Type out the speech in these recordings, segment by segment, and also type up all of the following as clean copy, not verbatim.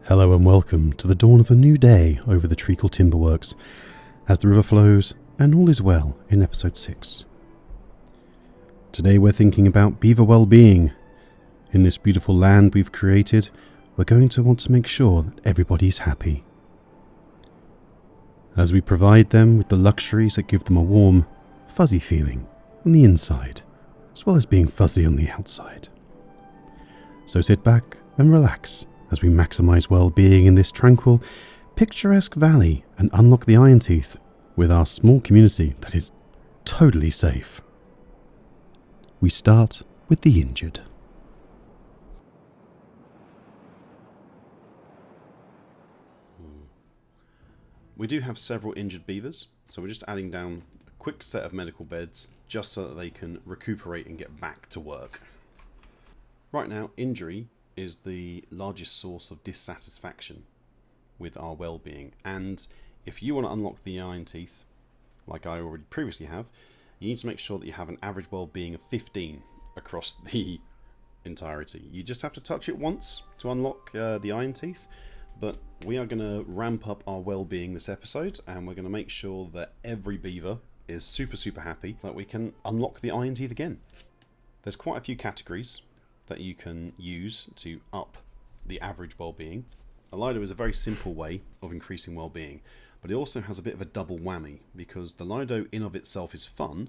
Hello and welcome to the dawn of a new day over the Treacle Timber works, as the river flows and all is well in episode 6. Today we're thinking about beaver well-being. In this beautiful land we've created, we're going to want to make sure that everybody's happy. As we provide them with the luxuries that give them a warm, fuzzy feeling on the inside, as well as being fuzzy on the outside. So sit back and relax as we maximize well-being in this tranquil, picturesque valley and unlock the iron teeth with our small community that is totally safe. We start with the injured. We do have several injured beavers, so we're just adding down a quick set of medical beds just so that they can recuperate and get back to work. Right now, injury is the largest source of dissatisfaction with our well-being, and if you want to unlock the iron teeth, like I already previously have, you need to make sure that you have an average well-being of 15 across the entirety. You just have to touch it once to unlock the iron teeth, but we are going to ramp up our well-being this episode, and we're going to make sure that every beaver is super happy that we can unlock the iron teeth again. There's quite a few categories that you can use to up the average well-being. A Lido is a very simple way of increasing well-being, but it also has a bit of a double whammy, because the Lido in of itself is fun,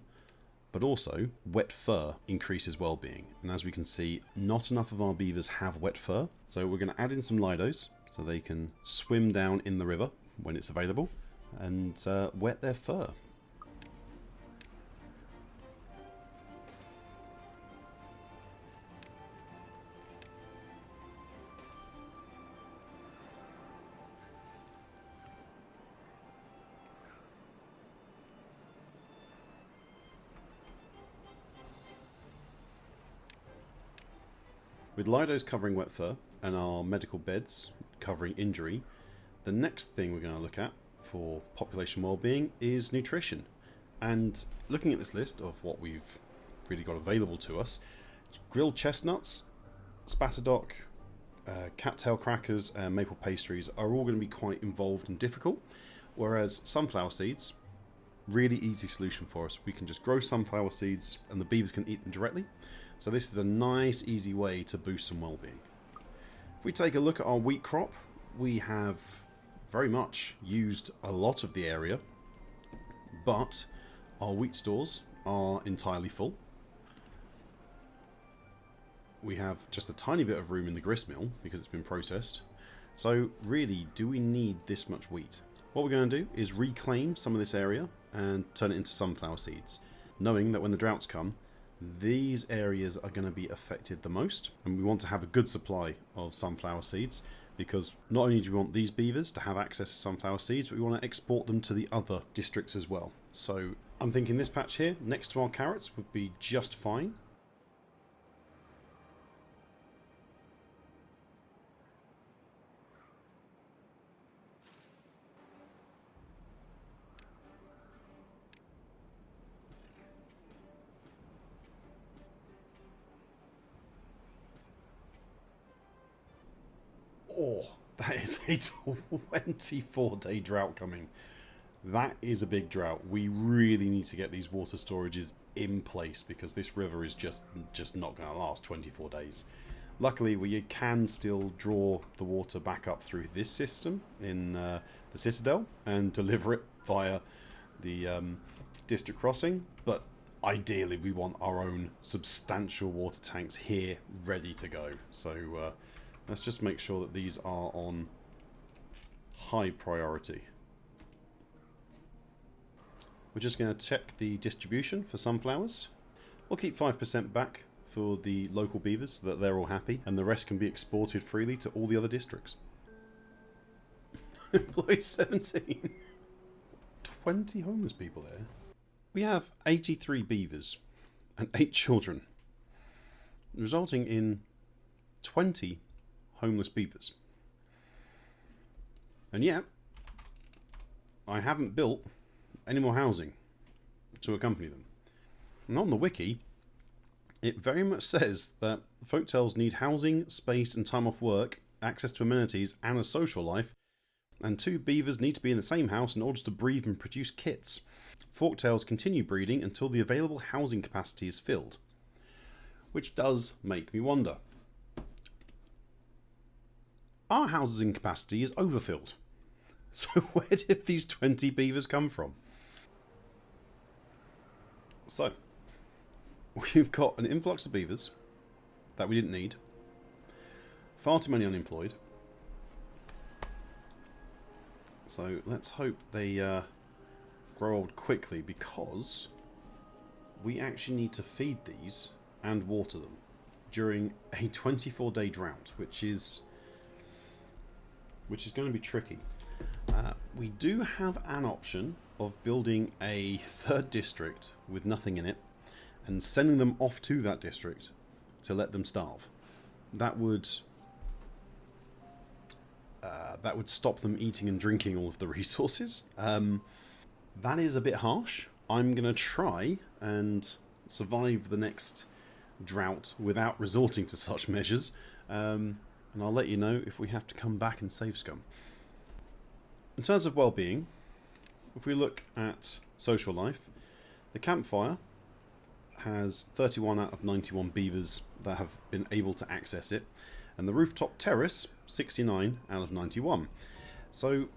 but also wet fur increases well-being. And as we can see, not enough of our beavers have wet fur, so we're going to add in some Lidos so they can swim down in the river when it's available and wet their fur. With Lidos covering wet fur and our medical beds covering injury, the next thing we're going to look at for population well-being is nutrition. And looking at this list of what we've really got available to us, grilled chestnuts, spatterdock, cattail crackers and maple pastries are all going to be quite involved and difficult, whereas sunflower seeds, really easy solution for us. We can just grow sunflower seeds and the beavers can eat them directly. So this is a nice, easy way to boost some well-being. If we take a look at our wheat crop, we have very much used a lot of the area, but our wheat stores are entirely full. We have just a tiny bit of room in the grist mill because it's been processed. So really, do we need this much wheat? What we're going to do is reclaim some of this area and turn it into sunflower seeds, knowing that when the droughts come, these areas are going to be affected the most, and we want to have a good supply of sunflower seeds, because not only do we want these beavers to have access to sunflower seeds, but we want to export them to the other districts as well. So I'm thinking this patch here next to our carrots would be just fine. Oh, that is a 24-day drought coming. That is a big drought. We really need to get these water storages in place, because this river is just not going to last 24 days. Luckily, we can still draw the water back up through this system in the Citadel and deliver it via the district crossing, but ideally we want our own substantial water tanks here ready to go. So let's just make sure that these are on high priority. We're just going to check the distribution for sunflowers. We'll keep 5% back for the local beavers so that they're all happy, and the rest can be exported freely to all the other districts. Employed 17. 20 homeless people there. We have 83 beavers and 8 children, resulting in 20 homeless beavers. And yet, I haven't built any more housing to accompany them. And on the wiki, it very much says that folktales need housing, space and time off work access to amenities, and a social life. And 2 beavers need to be in the same house in order to breed and produce kits. Forktails continue breeding until the available housing capacity is filled. Which does make me wonder. Our housing capacity is overfilled. So where did these 20 beavers come from? So, we've got an influx of beavers that we didn't need. Far too many unemployed. So let's hope they grow old quickly, because we actually need to feed these and water them during a 24-day drought, which is going to be tricky. We do have an option of building a 3rd district with nothing in it and sending them off to that district to let them starve. That would stop them eating and drinking all of the resources. That is a bit harsh. I'm going to try and survive the next drought without resorting to such measures. And I'll let you know if we have to come back and save scum. In terms of well-being, if we look at social life, the campfire has 31 out of 91 beavers that have been able to access it, and the rooftop terrace 69 out of 91. So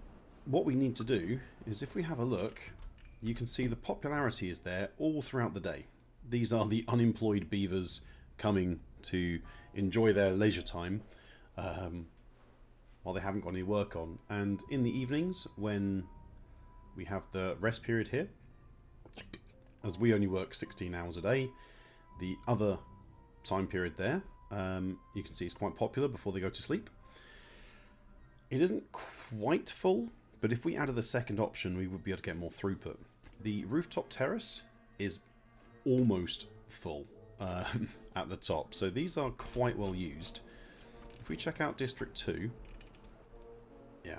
what we need to do is, if we have a look, you can see the popularity is there all throughout the day. These are the unemployed beavers coming to enjoy their leisure time while they haven't got any work on. And in the evenings, when we have the rest period here, as we only work 16 hours a day, the other time period there, you can see it's quite popular before they go to sleep. It isn't quite full, but if we added the second option, we would be able to get more throughput. The rooftop terrace is almost full at the top, so these are quite well used. If we check out District 2, yeah,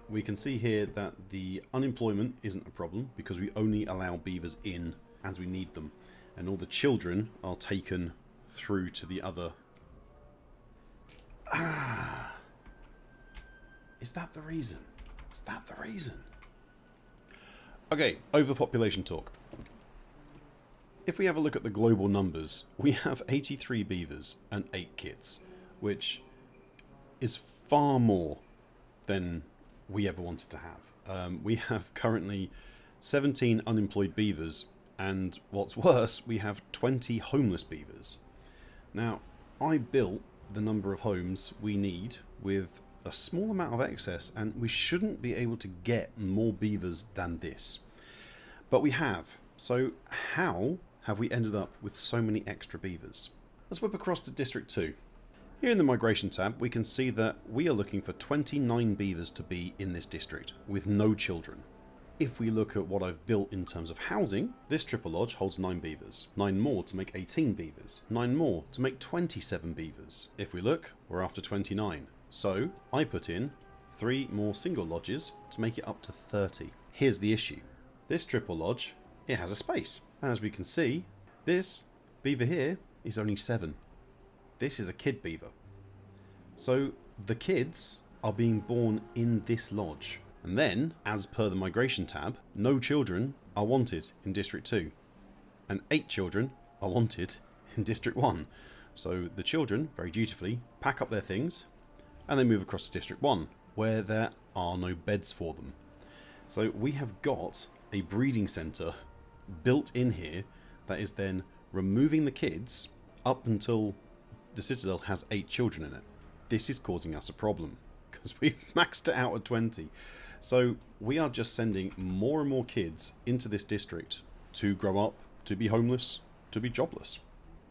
we can see here that the unemployment isn't a problem because we only allow beavers in as we need them, and all the children are taken through to the other. Is that the reason? Is that the reason? Okay, overpopulation talk. If we have a look at the global numbers, we have 83 beavers and 8 kids, which is far more than we ever wanted to have. We have currently 17 unemployed beavers, and what's worse, we have 20 homeless beavers. Now, I built the number of homes we need with a small amount of excess, and we shouldn't be able to get more beavers than this. But we have. So how have we ended up with so many extra beavers? Let's whip across to District 2. Here in the Migration tab, we can see that we are looking for 29 beavers to be in this district, with no children. If we look at what I've built in terms of housing, this triple lodge holds 9 beavers, 9 more to make 18 beavers, 9 more to make 27 beavers. If we look, we're after 29. So I put in 3 more single lodges to make it up to 30. Here's the issue. This triple lodge, it has a space. And as we can see, this beaver here is only 7. This is a kid beaver. So the kids are being born in this lodge. And then, as per the Migration tab, no children are wanted in District 2. And 8 children are wanted in District 1. So the children, very dutifully, pack up their things and they move across to District 1, where there are no beds for them. So we have got a breeding centre built in here that is then removing the kids up until the Citadel has 8 children in it. This is causing us a problem because we've maxed it out at 20. So we are just sending more and more kids into this district to grow up, to be homeless, to be jobless.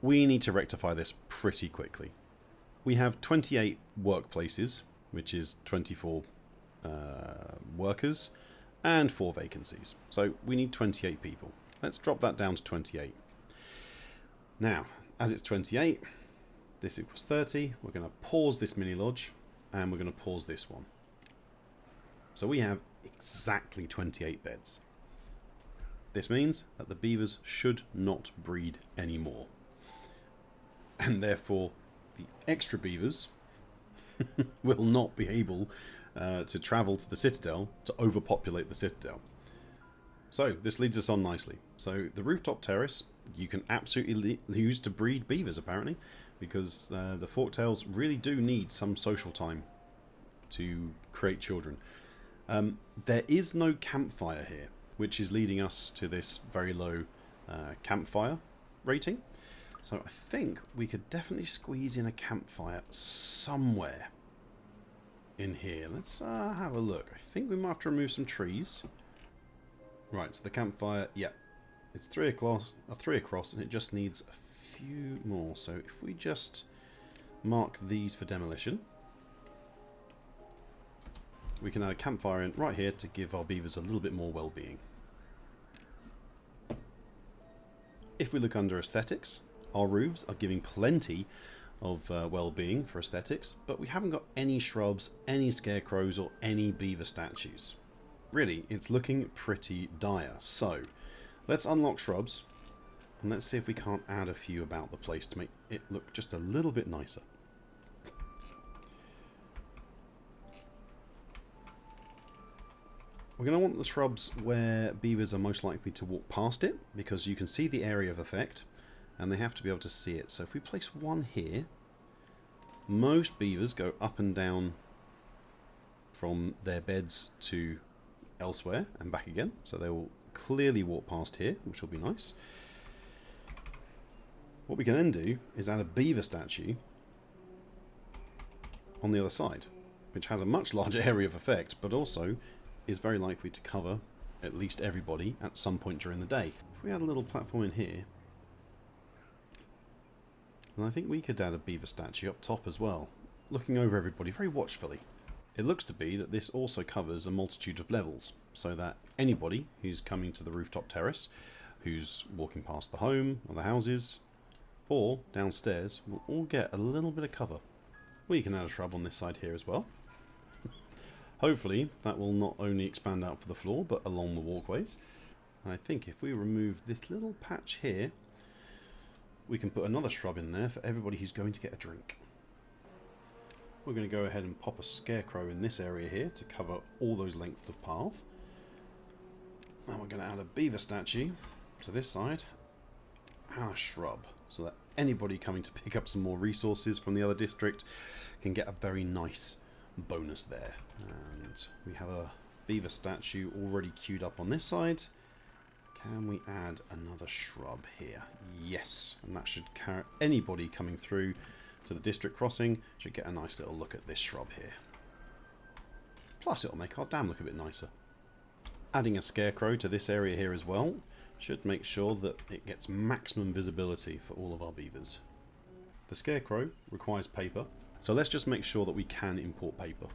We need to rectify this pretty quickly. We have 28 workplaces, which is 24 workers, and 4 vacancies. So we need 28 people. Let's drop that down to 28. Now, as it's 28, this equals 30. We're going to pause this mini lodge, and we're going to pause this one. So we have exactly 28 beds. This means that the beavers should not breed anymore. And therefore, the extra beavers will not be able to travel to the citadel to overpopulate the citadel. So this leads us on nicely. So the rooftop terrace you can absolutely use to breed beavers, apparently, because the forktails really do need some social time to create children. There is no campfire here, which is leading us to this very low campfire rating. So I think we could definitely squeeze in a campfire somewhere in here. Let's have a look. I think we might have to remove some trees. Right, so the campfire, yeah, it's 3 across, and it just needs a few more. So if we just mark these for demolition, we can add a campfire in right here to give our beavers a little bit more well-being. If we look under aesthetics, our roofs are giving plenty of well-being for aesthetics, but we haven't got any shrubs, any scarecrows, or any beaver statues. Really, it's looking pretty dire. So, let's unlock shrubs, and let's see if we can't add a few about the place to make it look just a little bit nicer. We're going to want the shrubs where beavers are most likely to walk past it, because you can see the area of effect, and they have to be able to see it. So if we place one here, most beavers go up and down from their beds to elsewhere and back again, so they will clearly walk past here, which will be nice. What we can then do is add a beaver statue on the other side, which has a much larger area of effect, but also is very likely to cover at least everybody at some point during the day. If we add a little platform in here, and I think we could add a beaver statue up top as well, looking over everybody very watchfully. It looks to be that this also covers a multitude of levels, so that anybody who's coming to the rooftop terrace, who's walking past the home or the houses, or downstairs, will all get a little bit of cover. We can add a shrub on this side here as well. Hopefully that will not only expand out for the floor, but along the walkways. And I think if we remove this little patch here, we can put another shrub in there for everybody who's going to get a drink. We're going to go ahead and pop a scarecrow in this area here to cover all those lengths of path. And we're going to add a beaver statue to this side and a shrub, so that anybody coming to pick up some more resources from the other district can get a very nice bonus there. And we have a beaver statue already queued up on this side. Can we add another shrub here? Yes, and that should carry anybody coming through to the district crossing should get a nice little look at this shrub here. Plus it'll make our dam look a bit nicer. Adding a scarecrow to this area here as well should make sure that it gets maximum visibility for all of our beavers. The scarecrow requires paper, so let's just make sure that we can import paper.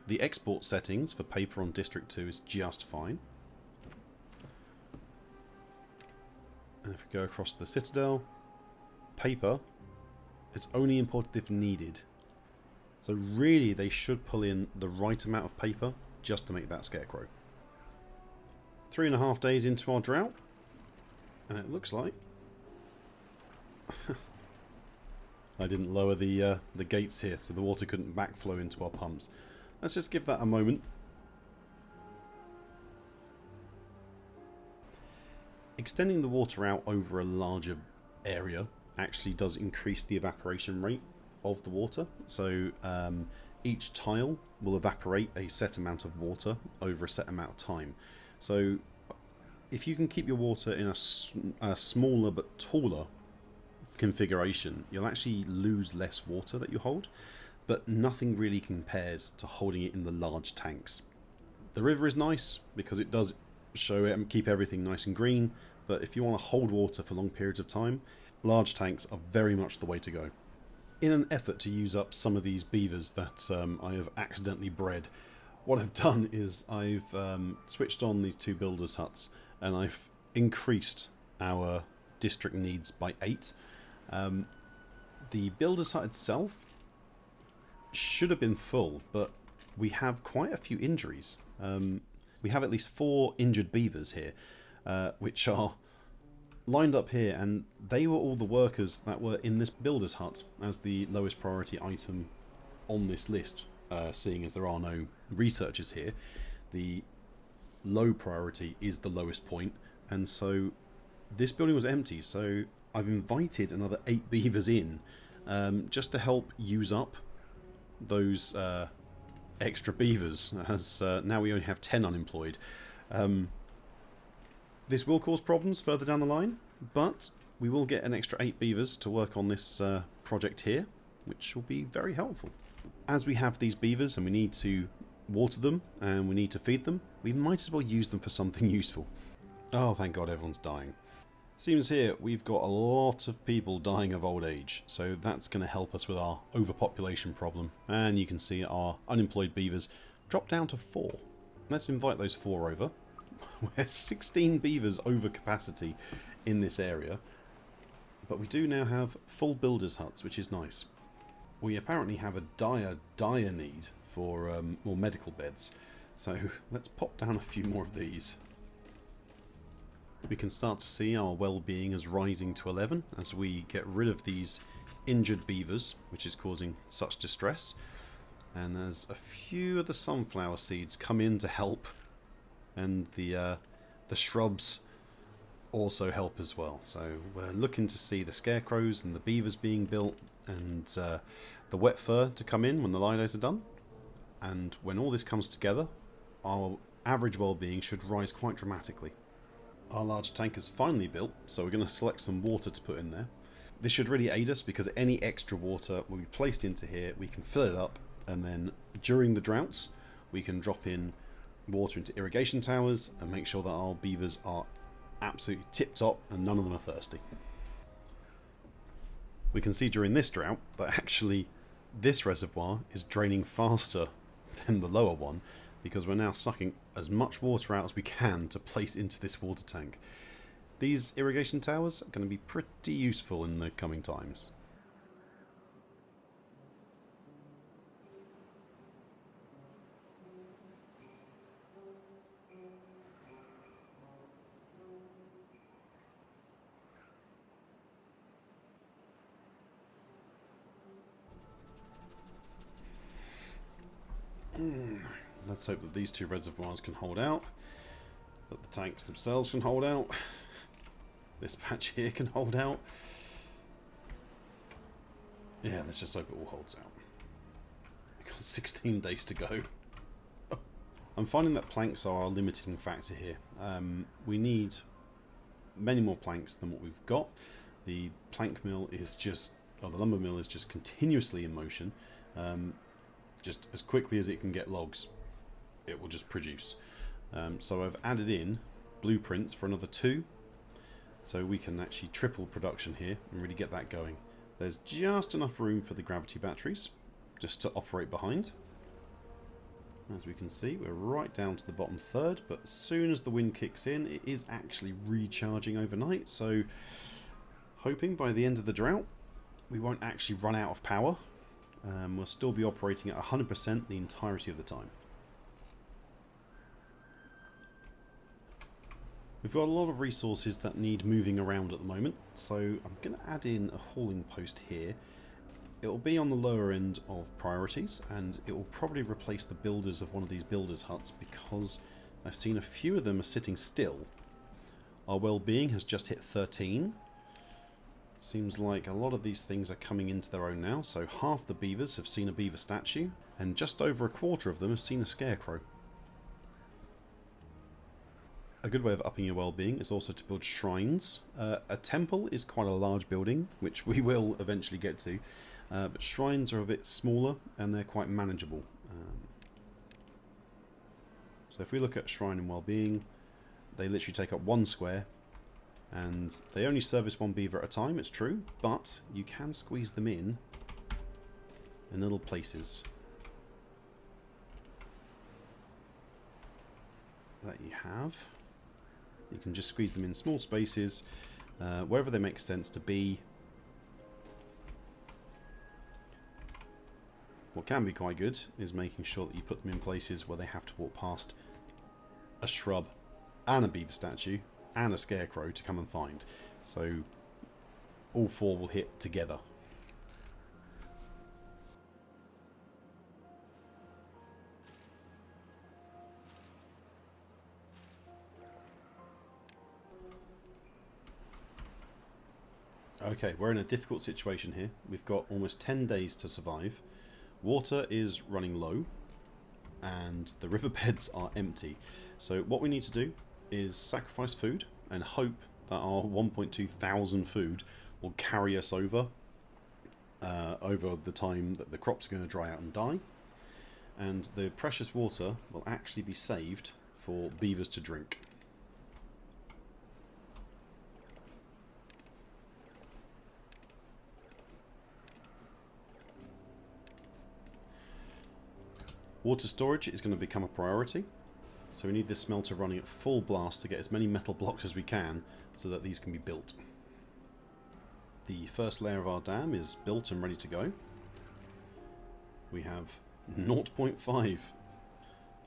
The export settings for paper on District 2 is just fine. And if we go across the Citadel, paper, it's only imported if needed. So really they should pull in the right amount of paper just to make that scarecrow. 3.5 days into our drought, and it looks like I didn't lower the gates here, so the water couldn't backflow into our pumps. Let's just give that a moment. Extending the water out over a larger area actually does increase the evaporation rate of the water. So each tile will evaporate a set amount of water over a set amount of time. So if you can keep your water in a smaller but taller configuration, you'll actually lose less water that you hold, but nothing really compares to holding it in the large tanks. The river is nice because it does show it and keep everything nice and green, but if you want to hold water for long periods of time, large tanks are very much the way to go. In an effort to use up some of these beavers that I have accidentally bred, what I've done is I've switched on these 2 builders' huts, and I've increased our district needs by 8. The builder's hut itself should have been full, but we have quite a few injuries. We have at least 4 injured beavers here, which are lined up here, and they were all the workers that were in this builder's hut as the lowest priority item on this list, seeing as there are no researchers here. The low priority is the lowest point, and so this building was empty, so I've invited another 8 beavers in, just to help use up those extra beavers, as now we only have 10 unemployed. This will cause problems further down the line, but we will get an extra 8 beavers to work on this project here, which will be very helpful. As we have these beavers and we need to water them and we need to feed them, we might as well use them for something useful. Oh, thank God everyone's dying. Seems here we've got a lot of people dying of old age, so that's going to help us with our overpopulation problem. And you can see our unemployed beavers drop down to 4. Let's invite those 4 over. We're 16 beavers over capacity in this area, but we do now have full builders' huts, which is nice. We apparently have a dire need for more medical beds, so let's pop down a few more of these. We can start to see our well-being is rising to 11 as we get rid of these injured beavers, which is causing such distress, and as a few of the sunflower seeds come in to help, and the shrubs also help as well. So we're looking to see the scarecrows and the beavers being built, and the wet fur to come in when the lidos are done. And when all this comes together, our average well-being should rise quite dramatically. Our large tank is finally built, so we're going to select some water to put in there. This should really aid us because any extra water will be placed into here, we can fill it up, and then during the droughts we can drop in water into irrigation towers and make sure that our beavers are absolutely tip-top and none of them are thirsty. We can see during this drought that actually this reservoir is draining faster than the lower one, because we're now sucking as much water out as we can to place into this water tank. These irrigation towers are going to be pretty useful in the coming times. Let's hope that these 2 reservoirs can hold out, that the tanks themselves can hold out, this patch here can hold out. Yeah, let's just hope it all holds out. We've got 16 days to go. I'm finding that planks are our limiting factor here. We need many more planks than what we've got. The plank mill is just, or the lumber mill is just continuously in motion. Just as quickly as it can get logs, it will just produce. So I've added in blueprints for another 2, so we can actually triple production here and really get that going. There's just enough room for the gravity batteries just to operate behind. As we can see, we're right down to the bottom third, but as soon as the wind kicks in, it is actually recharging overnight, so hoping by the end of the drought we won't actually run out of power. We'll still be operating at 100% the entirety of the time. We've got a lot of resources that need moving around at the moment, so I'm going to add in a hauling post here. It will be on the lower end of priorities, and it will probably replace the builders of one of these builders' huts because I've seen a few of them are sitting still. Our well-being has just hit 13. Seems like a lot of these things are coming into their own now, so half the beavers have seen a beaver statue, and just over a quarter of them have seen a scarecrow. A good way of upping your well-being is also to build shrines. A temple is quite a large building, which we will eventually get to, but shrines are a bit smaller and they're quite manageable. So if we look at shrine and well-being, they literally take up 1 square, and they only service 1 beaver at a time, it's true, but you can squeeze them in little places that you have. You can just squeeze them in small spaces, wherever they make sense to be. What can be quite good is making sure that you put them in places where they have to walk past a shrub and a beaver statue and a scarecrow to come and find. So all 4 will hit together. Okay, we're in a difficult situation here. We've got almost 10 days to survive. Water is running low, and the riverbeds are empty. So what we need to do is sacrifice food and hope that our 1.2 thousand food will carry us over the time that the crops are going to dry out and die. And the precious water will actually be saved for beavers to drink. Water storage is going to become a priority, so we need this smelter running at full blast to get as many metal blocks as we can so that these can be built. The first layer of our dam is built and ready to go. We have 0.5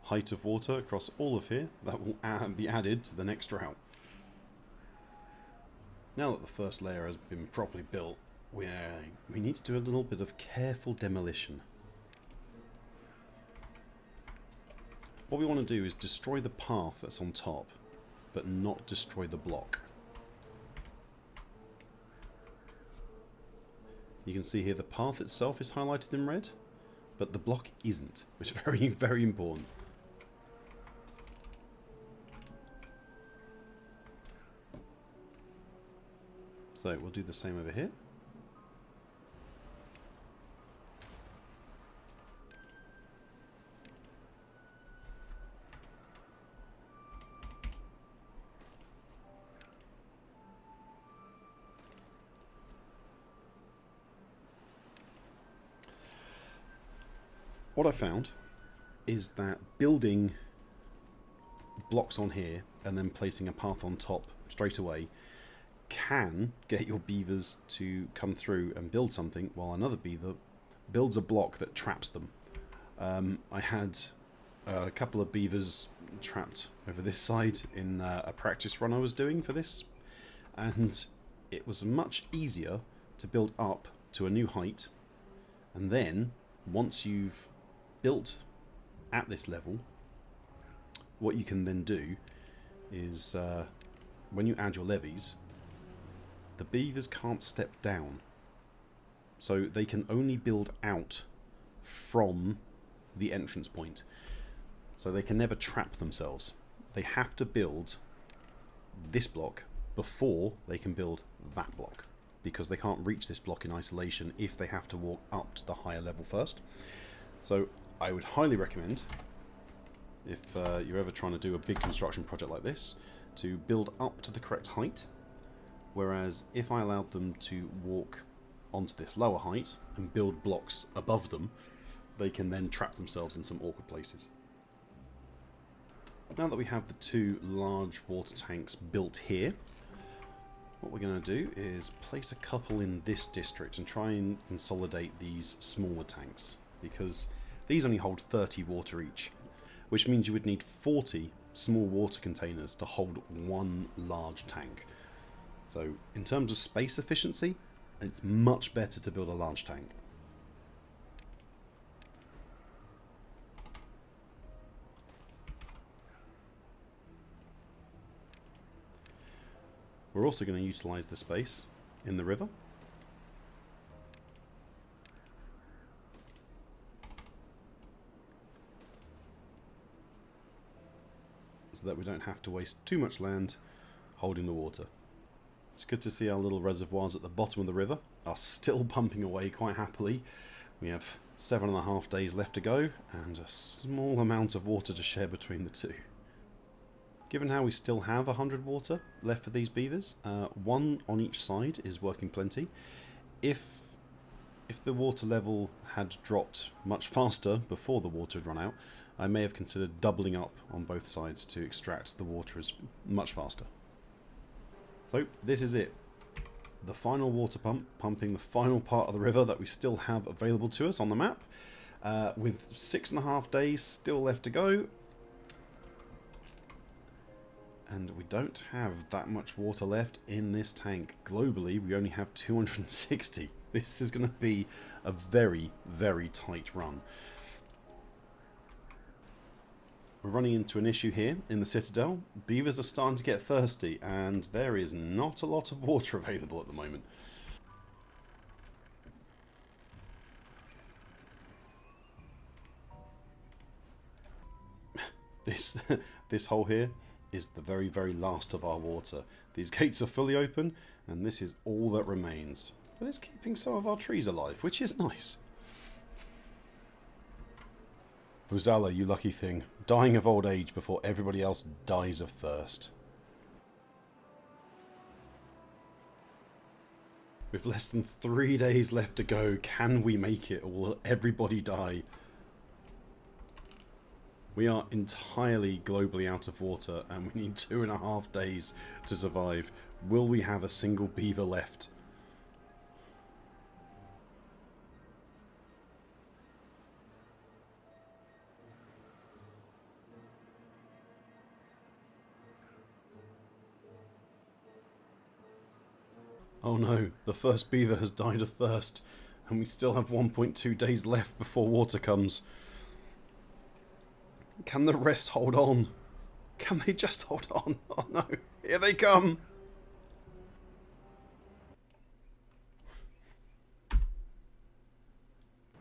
height of water across all of here that will be added to the next drought. Now that the first layer has been properly built, we need to do a little bit of careful demolition. What we want to do is destroy the path that's on top, but not destroy the block. You can see here the path itself is highlighted in red, but the block isn't, which is very, very important. So we'll do the same over here. What I found is that building blocks on here and then placing a path on top straight away can get your beavers to come through and build something while another beaver builds a block that traps them. I had a couple of beavers trapped over this side in a practice run I was doing for this, and it was much easier to build up to a new height, and then once you've built at this level, what you can then do is when you add your levees, the beavers can't step down, so they can only build out from the entrance point, so they can never trap themselves. They have to build this block before they can build that block, because they can't reach this block in isolation if they have to walk up to the higher level first. So I would highly recommend, if you're ever trying to do a big construction project like this, to build up to the correct height, whereas if I allowed them to walk onto this lower height and build blocks above them, they can then trap themselves in some awkward places. Now that we have the two large water tanks built here, what we're going to do is place a couple in this district and try and consolidate these smaller tanks, because these only hold 30 water each, which means you would need 40 small water containers to hold one large tank. So in terms of space efficiency, it's much better to build a large tank. We're also going to utilise the space in the river. So that we don't have to waste too much land holding the water. It's good to see our little reservoirs at the bottom of the river are still pumping away quite happily. We have 7.5 days left to go and a small amount of water to share between the two. Given how we still have 100 water left for these beavers, one on each side is working plenty. If the water level had dropped much faster before the water had run out, I may have considered doubling up on both sides to extract the water as much faster. So this is it. The final water pump, pumping the final part of the river that we still have available to us on the map, with 6.5 days still left to go. And we don't have that much water left in this tank. Globally, we only have 260. This is going to be a very, very tight run. We're running into an issue here in the Citadel. Beavers are starting to get thirsty, and there is not a lot of water available at the moment. This, this hole here is the very, very last of our water. These gates are fully open, and this is all that remains. But it's keeping some of our trees alive, which is nice. Vuzala, you lucky thing, dying of old age before everybody else dies of thirst. With less than 3 days left to go, can we make it, or will everybody die? We are entirely globally out of water, and we need 2.5 days to survive. Will we have a single beaver left? Oh no, the first beaver has died of thirst, and we still have 1.2 days left before water comes. Can the rest hold on? Can they just hold on? Oh no, here they come!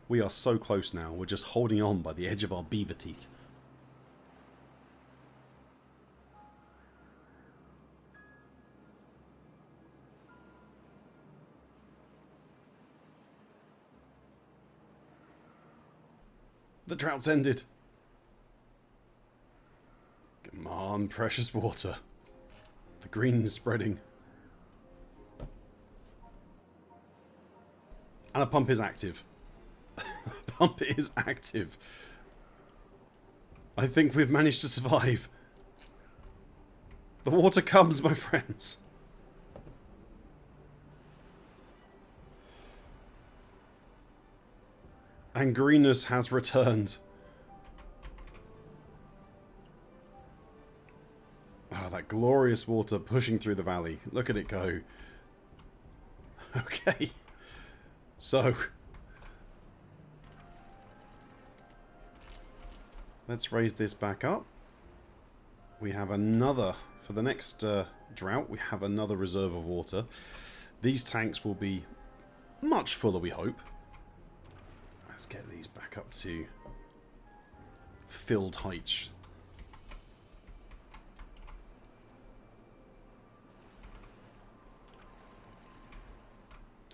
We are so close now, we're just holding on by the edge of our beaver teeth. The drought's ended. Come on, precious water. The green is spreading. And a pump is active. Pump is active. I think we've managed to survive. The water comes, my friends. And greenness has returned. Oh, that glorious water pushing through the valley. Look at it go. Okay. So, let's raise this back up. We have another, for the next drought, we have another reserve of water. These tanks will be much fuller, we hope. Let's get these back up to filled heights.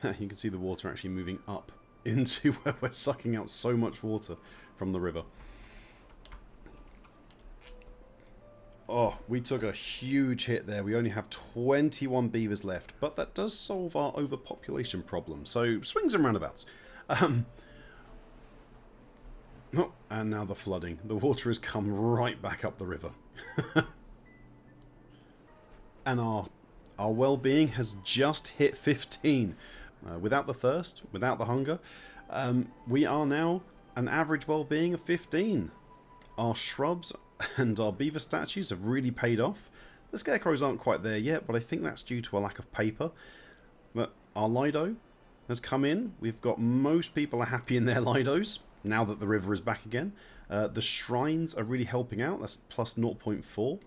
You can see the water actually moving up into where we're sucking out so much water from the river. Oh, we took a huge hit there. We only have 21 beavers left, but that does solve our overpopulation problem. So, swings and roundabouts. Oh, and now the flooding. The water has come right back up the river. And our well-being has just hit 15. Without the thirst, without the hunger, we are now an average well-being of 15. Our shrubs and our beaver statues have really paid off. The scarecrows aren't quite there yet, but I think that's due to a lack of paper. But our Lido has come in. We've got most people are happy in their Lidos now that the river is back again. The shrines are really helping out. That's plus 0.4.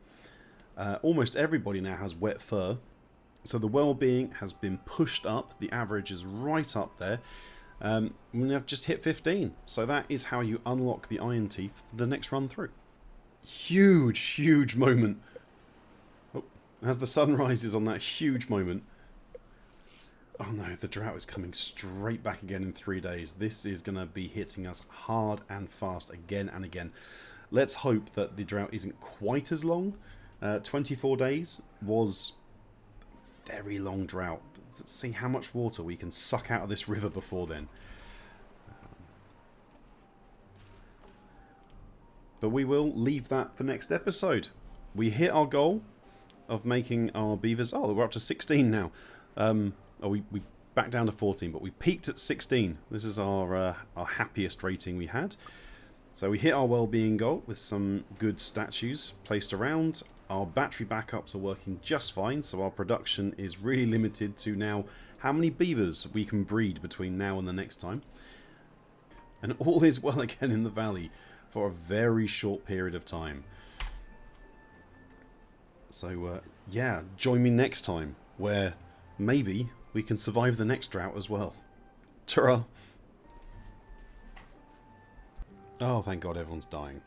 Almost everybody now has wet fur. So the well-being has been pushed up. The average is right up there. We have just hit 15. So that is how you unlock the iron teeth for the next run through. Huge, huge moment. Oh, as the sun rises on that huge moment. Oh no, the drought is coming straight back again in 3 days. This is going to be hitting us hard and fast again and again. Let's hope that the drought isn't quite as long. 24 days was a very long drought. Let's see how much water we can suck out of this river before then. But we will leave that for next episode. We hit our goal of making our beavers... Oh, we're up to 16 now. We backed down to 14, but we peaked at 16. This is our happiest rating we had. So we hit our well-being goal with some good statues placed around. Our battery backups are working just fine, so our production is really limited to now how many beavers we can breed between now and the next time. And all is well again in the valley for a very short period of time. So, yeah, join me next time, where maybe we can survive the next drought as well. Ta-ra! Oh, thank God everyone's dying.